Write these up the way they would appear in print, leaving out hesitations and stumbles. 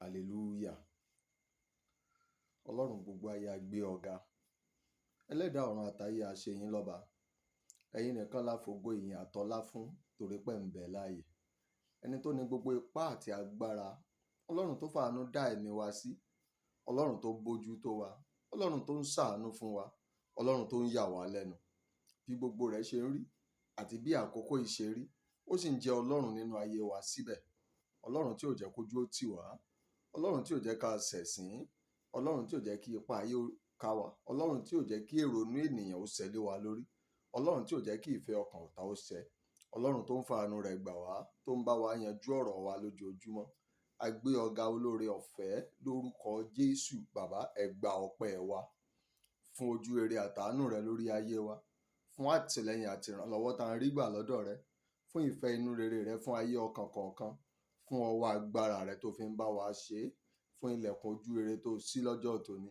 Hallelujah. Ọlọ́run gbogbo ayé a gbé ọ̀gá. Ẹlẹ́dàá ọ̀run àtayé a ṣe yín lọ́ba. Ẹ̀yin nìkan la fògo ìyìn àtọlá fún torí pé ń bẹ láàyè. Ẹni tó ní gbogbo ipá àti agbára. Ọlọ́run tó fàánú dá ẹ̀mí wa sí. Ọlọ́run tó bójú tó wa. Ọlọ́run tó ń ṣàánú fún wa. Ọlọ́run tó ń yà wá lẹ́nu. Bí gbogbo rẹ̀ ṣe ń rí àti bí àkókò yìí ṣe rí, ó sì ń jẹ́ Ọlọ́run nínú ayé wa síbẹ̀. Ọlọ́run tí ò jẹ́ kójú ó tì wá. Ọlọ́run tí ò jẹ́ ká ṣẹ̀sín. Ọlọ́run tí ò jẹ́ kí ipa ayé ká wa. Ọlọ́run tí ò jẹ́ kí èrò inú ènìyàn ó ṣẹ lé wa lórí. Ọlọ́run tí ò jẹ́ kí ìfẹ́ ọkàn ọ̀tá ó ṣẹ. Ọlọ́run tó ń fàánú rẹ̀ gbà wá, tó ń bá wa yanjú ọ̀rọ̀ wa lójoojúmọ́. A gbé ọ̀gá olóore ọ̀fẹ́ lórúkọ Jésù. Bàbá, ẹ gba ọpẹ́ wa fún ojú rere àtàánú rẹ lórí ayé wa, fún àtìlẹ́yìn àti ìrànlọ́wọ́ tá ń rí gbà lọ́dọ̀ rẹ, fún ìfẹ́ inú rere rẹ fún ayé ọkàn kọ̀ọ̀kan, fún ọwọ́ agbára rẹ tó fi ń bá wa ṣe é, fún ilẹ̀kùn ojú rere tó ṣí lọ́jọ́ tòní,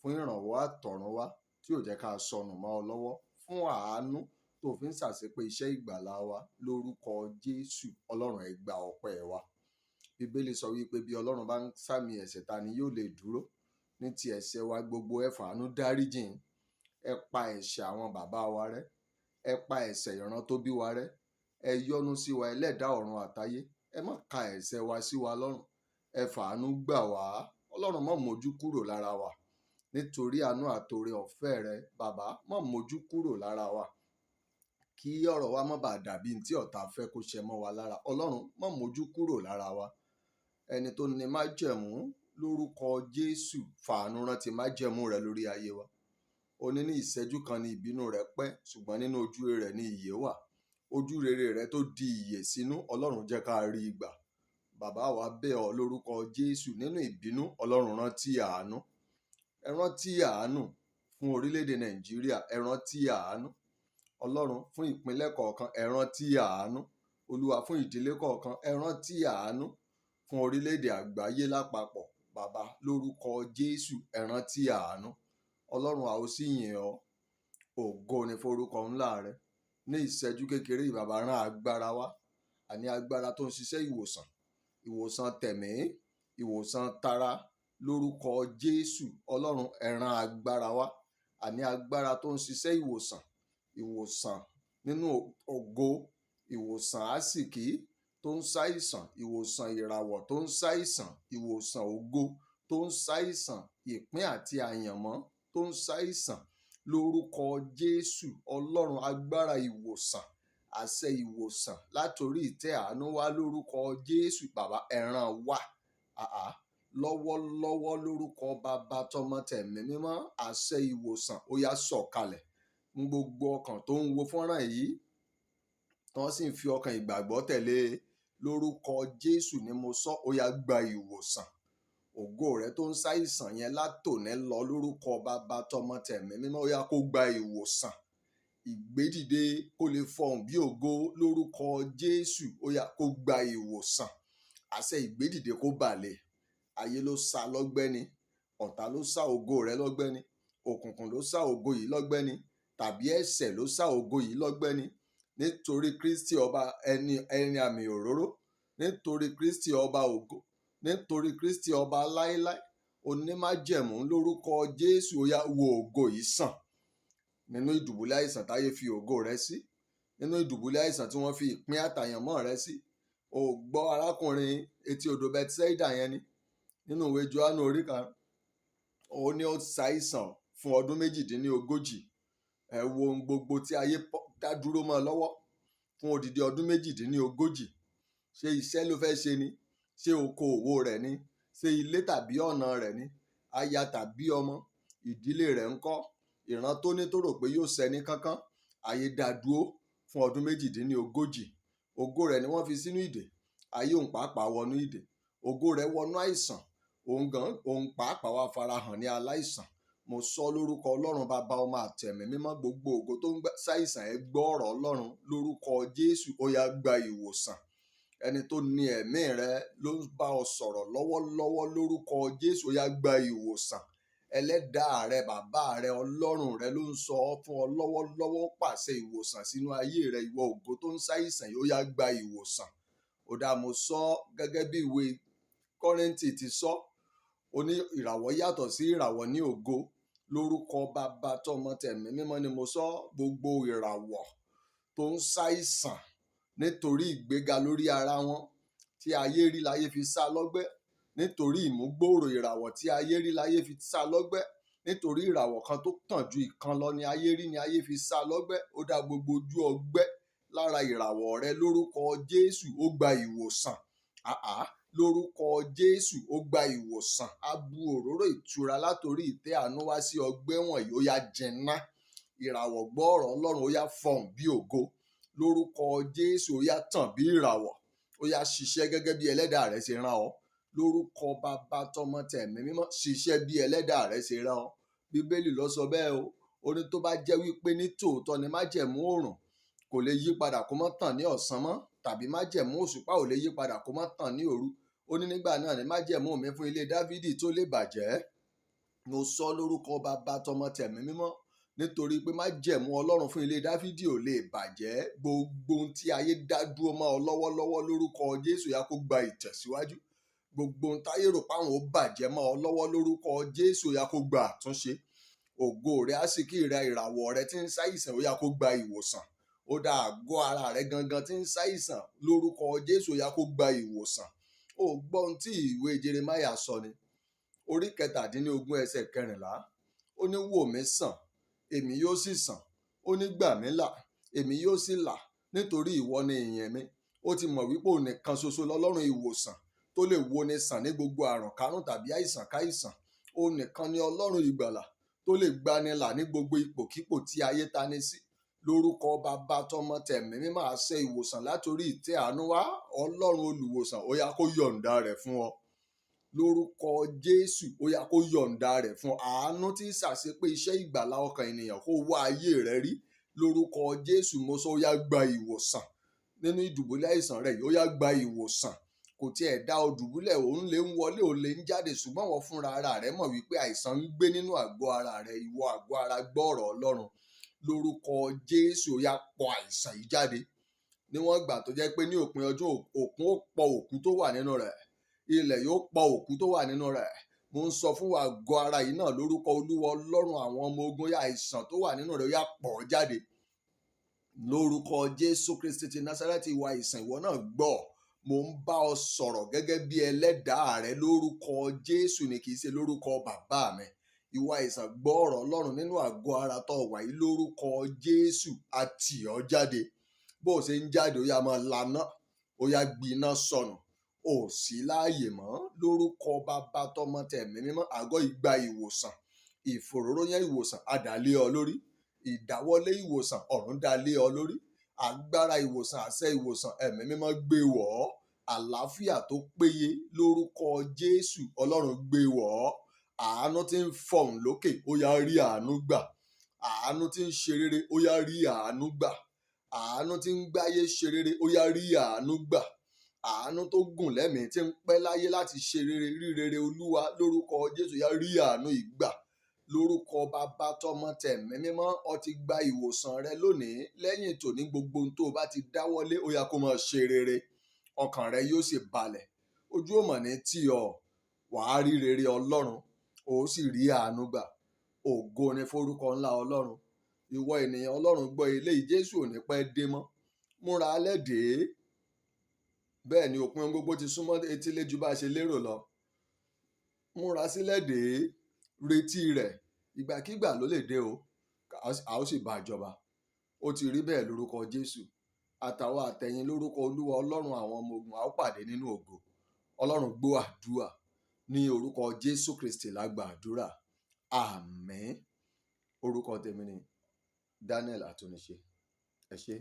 fún ìrànwọ́ àtọ̀runwá tí ò jẹ́ ká sọnù mọ́ ọ lọ́wọ́, fún àánú tó fi ń ṣàṣepé iṣẹ́ ìgbàlà wa lórúkọ Jésù. Ọlọ́run ẹ gba ọpẹ́ wa. Bíbélì sọ wípé bí Ọlọ́run bá ń sàmì ẹ̀ṣẹ̀, ta ni yóò lè dúró? Ní ti ẹ̀ṣẹ̀ wa gbogbo ẹ fàánú dáríjìn. Ẹ pa ẹ̀ṣẹ̀ àwọn bàbá wa rẹ́. Ẹ pa ẹ̀ṣẹ̀ ìran tó bí wa rẹ́. Ẹ yọ́nú sí wa, ẹlẹ́dàá ọ̀run àtayé. Ẹ má ka ẹ̀ṣẹ̀ wa sí wa lọ́rùn. Ẹ fàánú gbà wá. Ọlọ́run má mójú kúrò lára wa. Nítorí àánú àtòrè ọ̀fẹ́ rẹ, bàbá, má mójú kúrò lára wa. Kí ọ̀rọ̀ wa má bàa dàbí tí ọ̀tá fẹ́ kó ṣẹ mọ́ wa lára. Ọlọ́run má mójú kúrò lára wa. Ẹni tó ní májẹ̀mú lórúkọ Jésù, fàánú rántí májẹ̀mú rẹ lórí ayé wa. Ó ní ìṣẹ́jú kan ní ìbínú rẹ pẹ́, ṣùgbọ́n nínú ojú rere ní ìyè wà. Ojú rere rẹ tó di ìyè sínú, Ọlọ́run jẹ́ ká rí ìgbà. Bàbá wa bẹ̀ ọ́ lórúkọ Jésù, nínú ìbínú, Ọlọ́run rántí àánú. Ẹ rántí àánú fún orílẹ̀-èdè Nàìjíríà. Ẹ rántí àánú. Ọlọ́run, fún ìpínlẹ̀ kọ̀ọ̀kan, ẹ rántí àánú. Olúwa, fún ìdílé kọ̀ọ̀kan, ẹ rántí àánú. Fún orílẹ̀-èdè àgbáyé lápapọ̀, bàbá, lórúkọ Jésù, ẹ rántí àánú. Ọlọ́run, a ó sì yìn ọ́. Ògo ni forúkọ ńlá rẹ. Ní ìṣẹ́jú kékeré yìí, bàbá, rán agbára wá. Àní agbára tó ń ṣiṣẹ́ ìwòsàn, ìwòsàn tẹ̀mí, ìwòsàn tara, lórúkọ Jésù. Ọlọ́run, ẹ rán agbára wá. Àní agbára tó ń ṣiṣẹ́ ìwòsàn, ìwòsàn nínú ògo, ìwòsàn àsìkí tó ń ṣàìsàn, ìwòsàn ìràwọ̀ tó ń ṣàìsàn, ìwòsàn ògo tó ń ṣàìsàn, ìpín àti àyànmọ́ tó ń ṣàìsàn, lórúkọ Jésù. Ọlọ́run, agbára ìwòsàn, àṣẹ ìwòsàn látorí ìtẹ́ àánú wá lórúkọ Jésù. Bàbá, ẹ rán wá. Lọ́wọ́lọ́wọ́ lórúkọ Bàbá, tọmọ, tẹ̀mí mímọ́, àṣẹ ìwòsàn ó yá sọ̀kalẹ̀ ní gbogbo ọkàn tó ń wo fọ́nrán yìí, tí wọ́n sì ń fi ọkàn ìgbàgbọ́ tẹ̀lé. Lórúkọ Jésù ni mo sọ, ó yá gba ìwòsàn. Ògo rẹ tó ń ṣàìsàn yẹn látòní lọ lórúkọ Bàbá, tọmọ, tẹ̀mí mímọ́, ó yá kó gba ìwòsàn. Ìgbédìde kó lè fọhùn bí ògo lórúkọ Jésù, ó yá kó gba ìwòsàn. Àṣẹ ìgbédìde kó balẹ̀. Ayé ló sá lọ́gbẹ́ni, ọ̀tá ló sá ògo rẹ lọ́gbẹ́ni, òkùnkùn ló sá ògo yìí lọ́gbẹ́ni, tàbí ẹ̀ṣẹ̀ ló sá ògo yìí lọ́gbẹ́ni. Nítorí Kristi ọba ẹni àmì òróró, nítorí Kristi ọba ògo, nítorí Kristi ọba láéláé, onímájẹ̀mú lórúkọ Jésù, ó yá wo ògo yìí sàn. Nínú ìdùbúlẹ̀ àìsàn táyé fi ògo rẹ sí, nínú ìdùbúlẹ̀ àìsàn tí wọ́n fi ìpín àtàyànmọ́ rẹ sí. O gbọ́ arákùnrin etí odò Bethsaida yẹn ni, nínú ìwé Jòhánù orí 5, ó ní ó ṣàìsàn fún ọdún 38. Ẹ wo ohun gbogbo tí ayé dá dúró mọ́ ọ lọ́wọ́ fún odidi ọdún 38. Ṣé iṣẹ́ ló fẹ́ ṣe ni? Ṣé okòòwò rẹ̀ ni? Ṣé ilé tàbí ọ̀nà rẹ̀ ni? Aya tàbí ọmọ? Ìdílé rẹ̀ ńkọ́? Ìran tó ní tó rò pé yóò ṣẹ ní kánkán, ayé dá dúró fún ọdún 38. Ògo rẹ̀ ni wọ́n fi sínú ìdè. Ayé òun pàápàá wọnú ìdè. Ògo rẹ̀ wọnú àìsàn. Òun pàápàá wá farahàn ní aláìsàn. Mo sọ lórúkọ Ọlọ́run Bàbá, ọmọ àtẹ̀mí mímọ́, gbogbo ògo tó ń ṣàìsàn, ẹ gbọ́ ọ̀rọ̀ Ọlọ́run lórúkọ Jésù, ó yá gba ìwòsàn. Ẹni tó ní ẹ̀mí rẹ ló ń bá ọ sọ̀rọ̀ lọ́wọ́lọ́wọ́ lórúkọ Jésù, ó yá gba ìwòsàn. Ẹlẹ́dàá rẹ, bàbá rẹ, Ọlọ́run rẹ ló ń sọ fún ọ lọ́wọ́lọ́wọ́, pàṣẹ ìwòsàn sínú ayé rẹ. Ìwọ ògo tó ń ṣàìsàn, ó yá gba ìwòsàn. Ó dá mo sọ gẹ́gẹ́ bí ìwé Kọ́ríńtì ti sọ, ó ní ìràwọ̀ yàtọ̀ sí ìràwọ̀ ní ògo. Lórúkọ Bàbá tọmọ tẹ̀mí mímọ́ ni mo sọ, gbogbo ìràwọ̀ tó ń ṣàìsàn nítorí ìgbéga lórí ara wọn tí ayé rí láyé fi sá lọ́gbẹ́, nítorí ìmúgbòòrò ìràwọ̀ tí ayé rí láyé fi sá lọ́gbẹ́, nítorí ìràwọ̀ kan tó tàn ju ìkan lọ ni ayé rí ni ayé fi sá lọ́gbẹ́. Ó dá gbogbo ojú ọgbẹ́ lára ìràwọ̀ rẹ lórúkọ Jésù, ó gba ìwòsàn. Lórúkọ Jésù, ó gba ìwòsàn. A bu òróró ìtura látòrí ìtẹ́ àánú wá sí ọgbẹ́ wọ̀nyí, ó yá jinna. Ìràwọ̀ gbọ́ ọ̀rọ̀ Ọlọ́run, ó yá fọhùn bí ògo. Lórúkọ Jésù, ó yá tàn bí ìràwọ̀, ó yá ṣiṣẹ́ gẹ́gẹ́ bí ẹlẹ́dàá rẹ ṣe rán ọ. Lórúkọ Bàbá tọmọ tẹ̀mí mímọ́, ṣiṣẹ́ bí ẹlẹ́dàá rẹ ṣe rán ọ. Bíbélì ló sọ bẹ́ẹ̀ o. Ó ní tó bá jẹ́ wípé ní tòótọ́ ni májẹ̀mú oòrùn kò lè yí padà kó má tàn ní ọ̀sán mọ́, tàbí májẹ̀mú òṣùpá ò lè yí padà kó má tàn ní òru. Ó ní nígbà náà ni májẹ̀mú mi fún ilé Dáfídì tó lè bàjẹ́. Mo sọ lórúkọ Bàbá tọmọ tẹ̀mí mímọ́, nítorí pé májẹ̀mú Ọlọ́run fún ilé Dáfídì ò lè bàjẹ́. Gbogbo ohun tí ayé dá dúró mọ́ ọ lọ́wọ́lọ́wọ́ lórúkọ Jésù yá kó gba ìtẹ̀síwájú. Gbogbo ohun táyé rò páwọn ó bàjẹ́ mọ́ ọ lọ́wọ́ lórúkọ Jésù yá kó gba àtúnṣe. Ògo rẹ, àsìkí rẹ, ìràwọ̀ rẹ tí ń ṣàìsàn ó yá kó gba ìwòsàn. Ó dá àgọ́ ara rẹ gangan tí ń ṣàìsàn lórúkọ Jésù ó yá kó gba ìwòsàn. Ó gbọ́ ohun tí ìwé Jeremáyà sọ ni, orí 17 ẹsẹ̀ 14. Ó ní wò mí sàn, èmi yóò sì sàn. Ó ní gbà mí là, èmi yóò sì là, nítorí ìwọ ni ìyìn mi. Ó ti mọ̀ wípé òun nìkan ṣoṣo lọ́lọ́run ìwòsàn tó lè wo ni sàn ní gbogbo àrùn kárùn tàbí àìsàn káìsàn. Òun nìkan ni Ọlọ́run ìgbàlà tó lè gbanilà ní gbogbo ipòkípò tí ayé ta ni sí. Lórúkọ Bàbá tọmọ tẹ̀mí mímọ́, àṣẹ ìwòsàn látòrí ìtẹ́ àánú wá. Ọlọ́run olùwòsàn ó yá kó yọ̀ǹda rẹ̀ fún ọ. Lórúkọ Jésù, ó yá kó yọ̀ǹda rẹ̀ fún ọ. Àánú tí ṣàṣepé iṣẹ́ ìgbàlà ọkàn ènìyàn kó wá ayé rẹ rí. Lórúkọ Jésù mo sọ, ó yá gba ìwòsàn. Nínú ìdùbúlẹ̀ àìsàn rẹ yìí, ó yá gba ìwòsàn. Kò tiẹ̀ dá ọ dùbúlẹ̀, òun lè ń wọlé, òun lè ń jáde, ṣùgbọ́n wọ́n fúnra ara rẹ mọ̀ wípé àìsàn ń gbé nínú àgọ́ ara rẹ. Ìwọ àgọ́ ara gbọ́ ọ̀rọ̀ Ọlọ́run. Lórúkọ Jésù, ó yá pọ àìsàn yìí jáde. Níwọ̀n ìgbà tó jẹ́ pé ní òpin ọjọ́ òkun ó pọ òkú tó wà nínú rẹ̀, ilẹ̀ yóò pọ òkú tó wà nínú rẹ̀. Mo ń sọ fún àgọ́ ara yìí náà lórúkọ Olúwa Ọlọ́run àwọn ọmọ ogun, yá àìsàn tó wà nínú rẹ̀ ó yá pọ̀ jáde. Lórúkọ Jésù Kristi ti Násárẹ́tì, ìwọ àìsàn ìwọ náà gbọ́. Mo ń bá ọ sọ̀rọ̀ gẹ́gẹ́ bí ẹlẹ́dàá rẹ lórúkọ Jésù ni, kì í ṣe lórúkọ bàbá mi. Ìwọ àìsàn gbọ́ ọ̀rọ̀ Ọlọ́run nínú àgọ́ ara tó wà yìí lórúkọ Jésù, a tì ọ́ jáde. Bó o ṣe ń jáde ó yá máa laná, ó yá gbiná sọnù, ò sí láàyè mọ́. Lórúkọ Bàbá tọmọ tẹ̀mí mímọ́, àgọ́ ìgbà ìwòsàn, ìfòróróyàn ìwòsàn adàlé ọ lórí. Ìdáwọ́lé ìwòsàn ọ̀run dálé ọ lórí. Agbára ìwòsàn, àṣẹ ìwòsàn ẹ̀mí mímọ́ gbé wọ̀ ọ́. Àlàáfíà tó péye lórúkọ Jésù Ọlọ́run gbé wọ̀ ọ́. Àánú tí ń fọhùn lókè ó yá rí àánú gbà. Àánú tí ń ṣe rere ó yá rí àánú gbà. Àánú tí ń gbáyé ṣe rere ó yá rí àánú gbà. Àánú tó gùn lẹ́mìí tí ń pẹ́ láyé láti ṣe rere, rí rere Olúwa lórúkọ Jésù yá rí àánú ìgbà. Lórúkọ Bàbá tọmọ tẹ̀mí mímọ́, ọ ti gba ìwòsàn rẹ lónìí. Lẹ́yìn tòní gbogbo ohun tó bá ti dáwọ́lé ó yá kó máa ṣe rere. Ọkàn rẹ yóò sì balẹ̀. Ojú ò mọ̀ ní tì ọ́. Wàá rí rere Ọlọ́run, ó sì rí àánú gbà. Ògo ni forúkọ ńlá Ọlọ́run. Ìwọ ènìyàn Ọlọ́run gbọ́ eléyìí, Jésù ò ní pẹ́ dé mọ́. Múra alẹ́ dé. Bẹ́ẹ̀ ni òpin ohun gbogbo ti súnmọ́ etílé ju bá a ṣe lérò lọ. Múra sílẹ̀ dé. Retí rẹ̀. Ìgbàkígbà ló lè dé o. A ó sì bá a jọba. Ó ti rí bẹ́ẹ̀ lórúkọ Jésù. Àtàwọn àtẹ̀yìn lórúkọ Olúwa Ọlọ́run àwọn ọmọ ogun, a ó pàdé nínú ògo. Ọlọ́run gbọ́ àdúrà. Ní orúkọ Jésù Kristi la gba àdúrà. Àmín. Orúkọ tèmi ni Daniel Atúnṣe. Ẹ ṣé.